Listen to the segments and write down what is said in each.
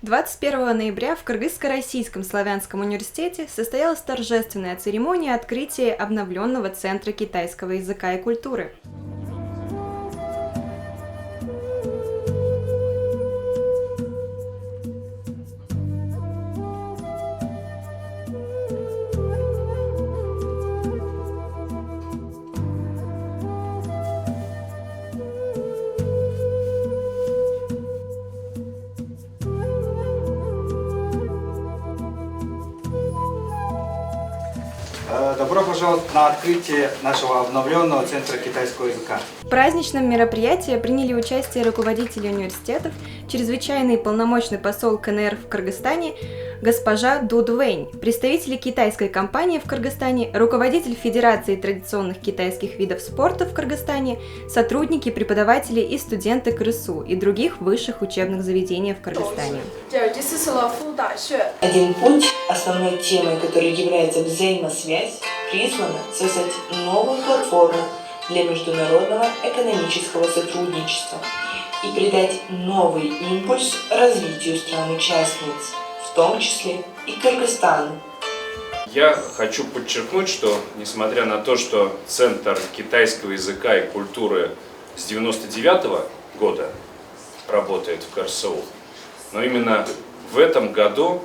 21 ноября в Кыргызско-Российском славянском университете состоялась торжественная церемония открытия обновленного Центра китайского языка и культуры. Добро пожаловать на открытие нашего обновленного Центра китайского языка. В праздничном мероприятии приняли участие руководители университетов, чрезвычайный и полномочный посол КНР в Кыргызстане госпожа Ду Дуэнь, представители китайской компании в Кыргызстане, руководитель Федерации традиционных китайских видов спорта в Кыргызстане, сотрудники, преподаватели и студенты КРСУ и других высших учебных заведений в Кыргызстане. Один путь, основной темой которой является взаимосвязь, призвана создать новую платформу для международного экономического сотрудничества и придать новый импульс развитию стран-участниц, в том числе и Кыргызстану. Я хочу подчеркнуть, что несмотря на то, что Центр китайского языка и культуры с 1999 года работает в КРСУ, но именно в этом году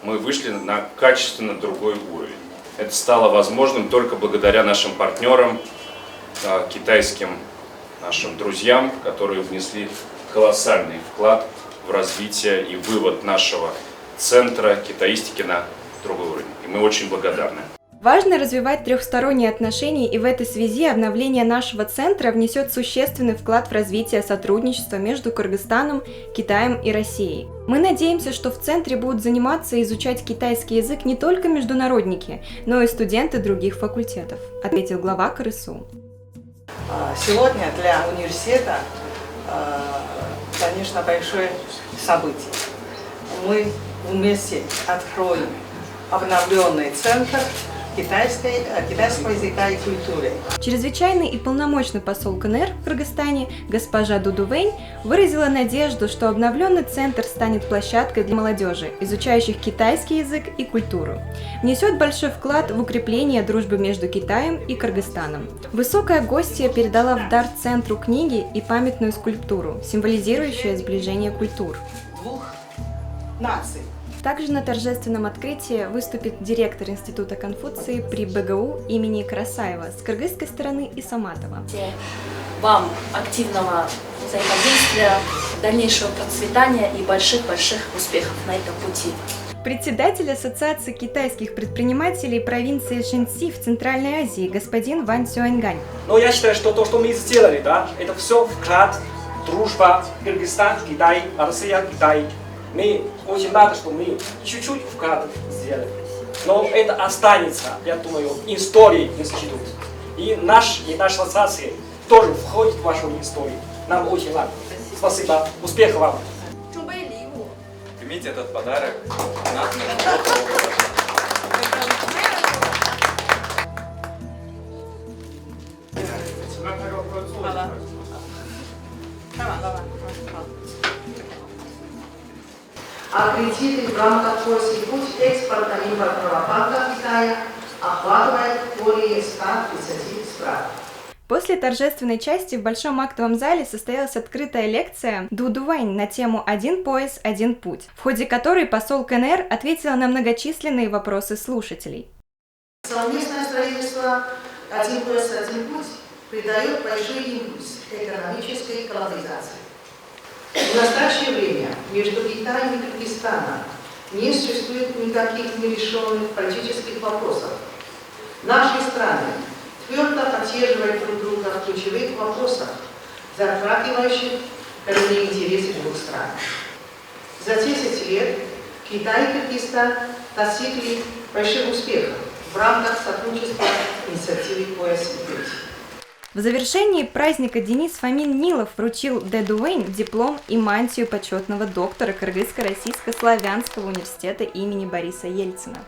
мы вышли на качественно другой уровень. Это стало возможным только благодаря нашим партнерам, китайским нашим друзьям, которые внесли колоссальный вклад в развитие и вывод нашего центра китаистики на другой уровень. И мы очень благодарны. Важно развивать трехсторонние отношения, и в этой связи обновление нашего центра внесет существенный вклад в развитие сотрудничества между Кыргызстаном, Китаем и Россией. Мы надеемся, что в центре будут заниматься и изучать китайский язык не только международники, но и студенты других факультетов, отметил глава КРСУ. Сегодня для университета, конечно, большое событие. Мы вместе откроем обновленный центр китайского языка и культуры. Чрезвычайный и полномочный посол КНР в Кыргызстане госпожа Ду Дуэнь выразила надежду, что обновленный центр станет площадкой для молодежи, изучающих китайский язык и культуру. Внесет большой вклад в укрепление дружбы между Китаем и Кыргызстаном. Высокая гостья передала в дар центру книги и памятную скульптуру, символизирующую сближение культур. Двух наций. Также на торжественном открытии выступит директор Института Конфуции при БГУ имени Карасаева с кыргызской стороны и Саматова. Вам активного взаимодействия, дальнейшего процветания и больших-больших успехов на этом пути. Председатель Ассоциации китайских предпринимателей провинции Шэньси в Центральной Азии господин Ван Сюаньгань. Но я считаю, что то, что мы сделали, это все вклад, дружба, Кыргызстан, Китай, Россия, Китай. Мы очень рады, что мы чуть-чуть вклад сделали. Но это останется, я думаю, в истории института. И наша ассоциация тоже входит в вашу историю. Нам очень рады. Спасибо. Успехов вам. Примите этот подарок. Аккредитив в рамках поиска путь экспортно-импортного банка Китая охватывает более 130 стран. После торжественной части в Большом актовом зале состоялась открытая лекция Ду Дуэнь на тему «Один пояс, один путь», в ходе которой посол КНР ответила на многочисленные вопросы слушателей. Совместное строительство «Один пояс, один путь» придает большой импульс экономической колонизации. В настоящее время между Китаем и Кыргызстаном не существует никаких нерешенных политических вопросов. Наши страны твердо поддерживают друг друга в ключевых вопросах, затрагивающих коренные интересы двух стран. За 10 лет Китай и Кыргызстан достигли больших успехов в рамках сотрудничества инициативы «Пояс и путь». В завершении праздника Денис Фомин Нилов вручил Ду Дуэнь диплом и мантию почетного доктора Кыргызско-Российско-Славянского университета имени Бориса Ельцина.